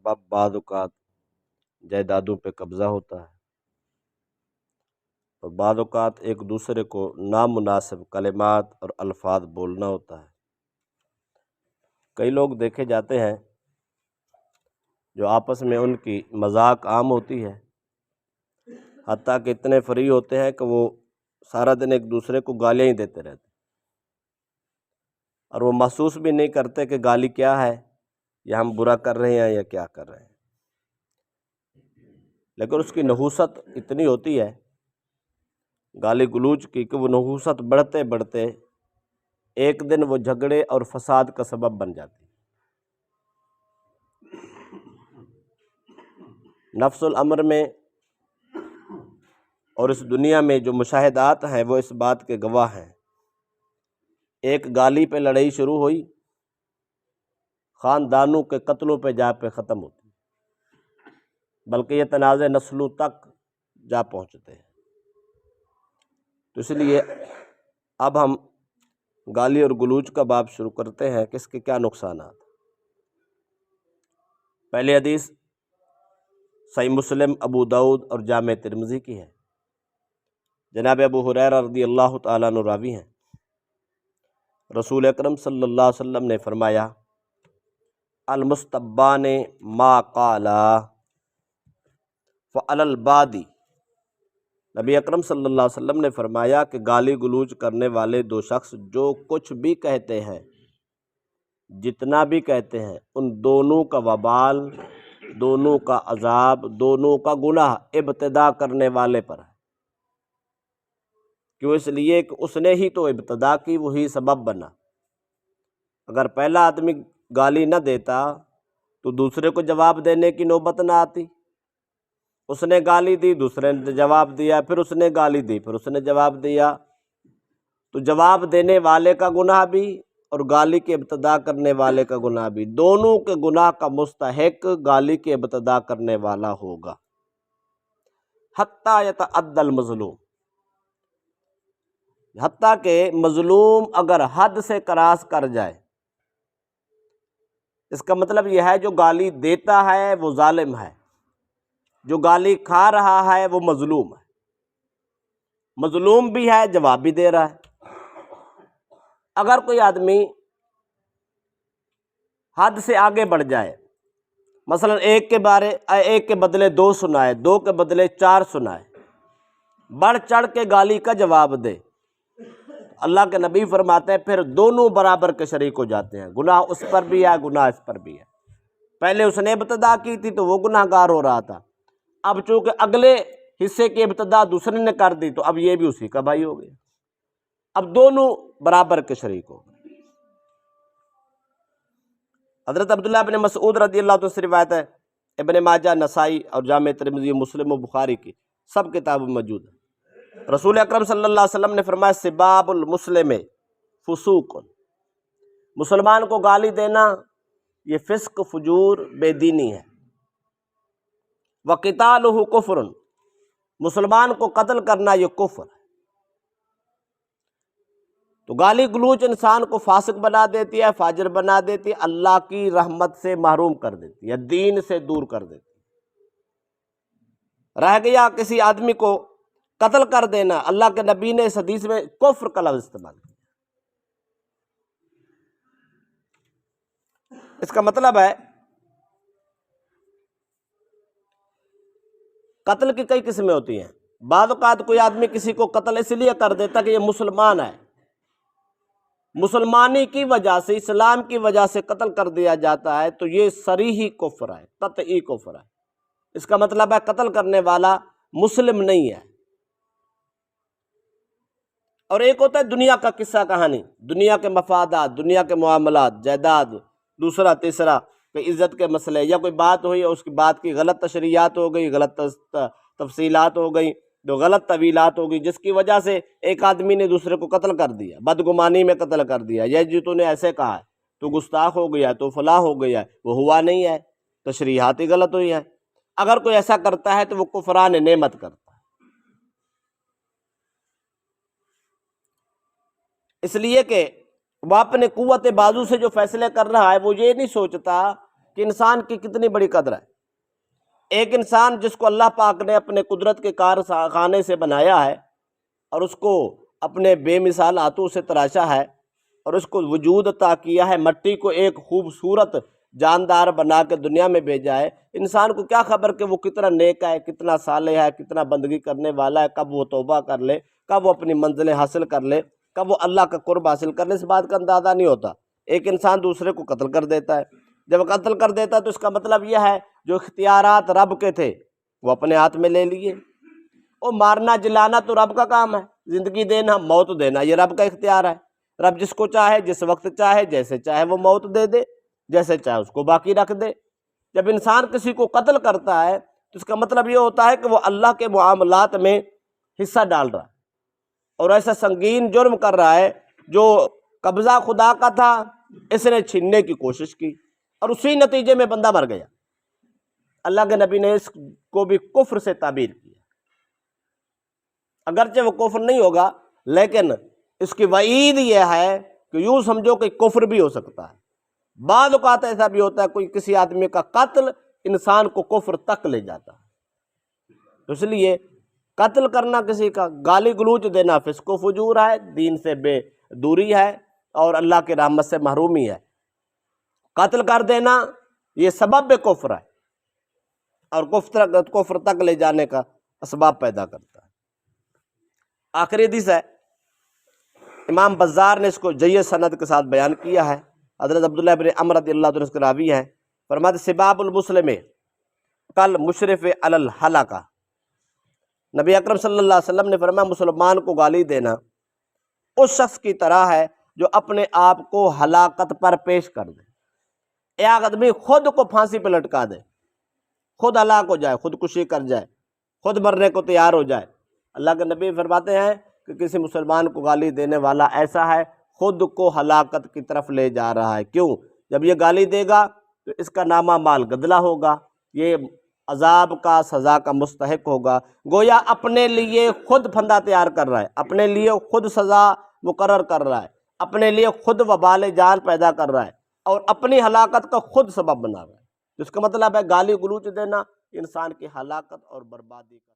سبب بعض اوقات جائیدادوں پہ قبضہ ہوتا ہے، اور بعض اوقات ایک دوسرے کو نامناسب کلمات اور الفاظ بولنا ہوتا ہے۔ کئی لوگ دیکھے جاتے ہیں جو آپس میں ان کی مذاق عام ہوتی ہے، حتیٰ کہ اتنے فری ہوتے ہیں کہ وہ سارا دن ایک دوسرے کو گالیاں ہی دیتے رہتے ہیں، اور وہ محسوس بھی نہیں کرتے کہ گالی کیا ہے، یا ہم برا کر رہے ہیں یا کیا کر رہے ہیں۔ لیکن اس کی نحوست اتنی ہوتی ہے گالی گلوچ کی کہ وہ نحوست بڑھتے بڑھتے ایک دن وہ جھگڑے اور فساد کا سبب بن جاتی ہے۔ نفس الامر میں اور اس دنیا میں جو مشاہدات ہیں وہ اس بات کے گواہ ہیں۔ ایک گالی پہ لڑائی شروع ہوئی، خاندانوں کے قتلوں پہ جا پہ ختم ہوتی، بلکہ یہ تنازع نسلوں تک جا پہنچتے ہیں۔ تو اس لیے اب ہم گالی اور گلوچ کا باب شروع کرتے ہیں کہ اس کے کیا نقصانات۔ پہلی حدیث صحیح مسلم، ابو داؤد اور جامع ترمذی کی ہے۔ جناب ابو ہریرہ رضی اللہ تعالیٰ عنہ راوی ہیں، رسول اکرم صلی اللہ علیہ وسلم نے فرمایا المستبان ما قالا فعلی البادی۔ نبی اکرم صلی اللہ علیہ وسلم نے فرمایا کہ گالی گلوچ کرنے والے دو شخص جو کچھ بھی کہتے ہیں، جتنا بھی کہتے ہیں، ان دونوں کا وبال، دونوں کا عذاب، دونوں کا گناہ ابتدا کرنے والے پر ہے۔ کیوں؟ اس لیے کہ اس نے ہی تو ابتدا کی، وہی سبب بنا۔ اگر پہلا آدمی گالی نہ دیتا تو دوسرے کو جواب دینے کی نوبت نہ آتی۔ اس نے گالی دی، دوسرے نے جواب دیا، پھر اس نے گالی دی، پھر اس نے جواب دیا، تو جواب دینے والے کا گناہ بھی اور گالی کے ابتدا کرنے والے کا گناہ بھی، دونوں کے گناہ کا مستحق گالی کے ابتدا کرنے والا ہوگا۔ حتیٰ یتعدی المظلوم، حتیٰ کہ مظلوم اگر حد سے کراس کر جائے، اس کا مطلب یہ ہے جو گالی دیتا ہے وہ ظالم ہے، جو گالی کھا رہا ہے وہ مظلوم ہے۔ مظلوم بھی ہے، جواب بھی دے رہا ہے۔ اگر کوئی آدمی حد سے آگے بڑھ جائے، مثلا ایک کے بدلے دو سنائے، دو کے بدلے چار سنائے، بڑھ چڑھ کے گالی کا جواب دے، اللہ کے نبی فرماتے ہیں پھر دونوں برابر کے شریک ہو جاتے ہیں، گناہ اس پر بھی ہے، گناہ اس پر بھی ہے۔ پہلے اس نے ابتدا کی تھی تو وہ گناہ گار ہو رہا تھا، اب چونکہ اگلے حصے کی ابتدا دوسرے نے کر دی تو اب یہ بھی اسی کا بھائی ہو گیا، اب دونوں برابر کے شریک ہو گئے۔ حضرت عبداللہ بن مسعود رضی اللہ عنہ سے روایت ہے، ابن ماجہ، نسائی اور جامع ترمذی، مسلم و بخاری کی سب کتابوں میں موجود ہے۔ رسول اکرم صلی اللہ علیہ وسلم نے فرمایا سباب المسلم فسوق، مسلمان کو گالی دینا یہ فسق، فجور، بے دینی ہے۔ وقتالہ کفر، مسلمان کو قتل کرنا یہ کفر ہے۔ تو گالی گلوچ انسان کو فاسق بنا دیتی ہے، فاجر بنا دیتی ہے، اللہ کی رحمت سے محروم کر دیتی ہے، دین سے دور کر دیتی ہے۔ رہ گیا کسی آدمی کو قتل کر دینا، اللہ کے نبی نے اس حدیث میں کفر کا لفظ استعمال کیا۔ اس کا مطلب ہے قتل کی کئی قسمیں ہوتی ہیں۔ بعض اوقات کوئی آدمی کسی کو قتل اس لیے کر دیتا کہ یہ مسلمان ہے، مسلمانی کی وجہ سے، اسلام کی وجہ سے قتل کر دیا جاتا ہے، تو یہ صریحی کفر ہے، قطعی کفر ہے۔ اس کا مطلب ہے قتل کرنے والا مسلم نہیں ہے۔ اور ایک ہوتا ہے دنیا کا قصہ کہانی، دنیا کے مفادات، دنیا کے معاملات، جائیداد، دوسرا تیسرا کہ عزت کے مسئلے، یا کوئی بات ہوئی اور اس کی بات کی غلط تشریحات ہو گئی، غلط تفصیلات ہو گئی، جو غلط طویلات ہو گئی، جس کی وجہ سے ایک آدمی نے دوسرے کو قتل کر دیا، بدگمانی میں قتل کر دیا، یا جی تو نے ایسے کہا ہے، تو گستاخ ہو گیا، تو فلاں ہو گیا، وہ ہوا نہیں ہے، تشریحات ہی غلط ہوئی ہیں۔ اگر کوئی ایسا کرتا ہے تو وہ کفران نعمت کرتا ہے۔ اس لیے کہ وہ اپنے قوت بازو سے جو فیصلے کر رہا ہے، وہ یہ نہیں سوچتا کہ انسان کی کتنی بڑی قدر ہے۔ ایک انسان جس کو اللہ پاک نے اپنے قدرت کے کارخانے سے بنایا ہے اور اس کو اپنے بے مثال ہاتھوں سے تراشا ہے اور اس کو وجود عطا کیا ہے، مٹی کو ایک خوبصورت جاندار بنا کے دنیا میں بھیجا ہے، انسان کو کیا خبر کہ وہ کتنا نیک ہے، کتنا صالح ہے، کتنا بندگی کرنے والا ہے، کب وہ توبہ کر لے، کب وہ اپنی منزلیں حاصل کر لے، کب وہ اللہ کا قرب حاصل کر لے، اس بات کا اندازہ نہیں ہوتا۔ ایک انسان دوسرے کو قتل کر دیتا ہے، جب قتل کر دیتا ہے تو اس کا مطلب یہ ہے جو اختیارات رب کے تھے وہ اپنے ہاتھ میں لے لیے۔ وہ مارنا جلانا تو رب کا کام ہے، زندگی دینا موت دینا یہ رب کا اختیار ہے۔ رب جس کو چاہے جس وقت چاہے جیسے چاہے وہ موت دے دے، جیسے چاہے اس کو باقی رکھ دے۔ جب انسان کسی کو قتل کرتا ہے تو اس کا مطلب یہ ہوتا ہے کہ وہ اللہ کے معاملات میں حصہ ڈال رہا ہے اور ایسا سنگین جرم کر رہا ہے جو قبضہ خدا کا تھا اس نے چھیننے کی کوشش کی اور اسی نتیجے میں بندہ مر گیا۔ اللہ کے نبی نے اس کو بھی کفر سے تعبیر کیا، اگرچہ وہ کفر نہیں ہوگا لیکن اس کی وعید یہ ہے کہ یوں سمجھو کہ کفر بھی ہو سکتا ہے۔ بعض اوقات ایسا بھی ہوتا ہے کوئی کسی آدمی کا قتل انسان کو کفر تک لے جاتا ہے، اس لیے قتل کرنا کسی کا، گالی گلوچ دینا فسق و فجور ہے، دین سے بے دوری ہے اور اللہ کی رحمت سے محرومی ہے۔ قتل کر دینا یہ سبب کفر ہے اور کفر تک لے جانے کا اسباب پیدا کرتا ہے۔ آخری حدیث ہے، امام بزار نے اس کو جید سند کے ساتھ بیان کیا ہے، حضرت عبداللہ بن عمر رضی اللہ عنہ کے راوی ہیں، فرماتے سباب المسلم کل مشرف علی الحلقہ، نبی اکرم صلی اللہ علیہ وسلم نے فرمایا مسلمان کو گالی دینا اس شخص کی طرح ہے جو اپنے آپ کو ہلاکت پر پیش کر دے۔ ایک آدمی خود کو پھانسی پہ لٹکا دے، خود ہلاک ہو جائے، خودکشی کر جائے، خود مرنے کو تیار ہو جائے۔ اللہ کے نبی فرماتے ہیں کہ کسی مسلمان کو گالی دینے والا ایسا ہے خود کو ہلاکت کی طرف لے جا رہا ہے۔ کیوں؟ جب یہ گالی دے گا تو اس کا نامہ مال گدلا ہوگا، یہ عذاب کا سزا کا مستحق ہوگا، گویا اپنے لیے خود پھندا تیار کر رہا ہے، اپنے لیے خود سزا مقرر کر رہا ہے، اپنے لیے خود وبال جان پیدا کر رہا ہے اور اپنی ہلاکت کا خود سبب بنا رہا ہے۔ اس کا مطلب ہے گالی گلوچ دینا انسان کی ہلاکت اور بربادی کا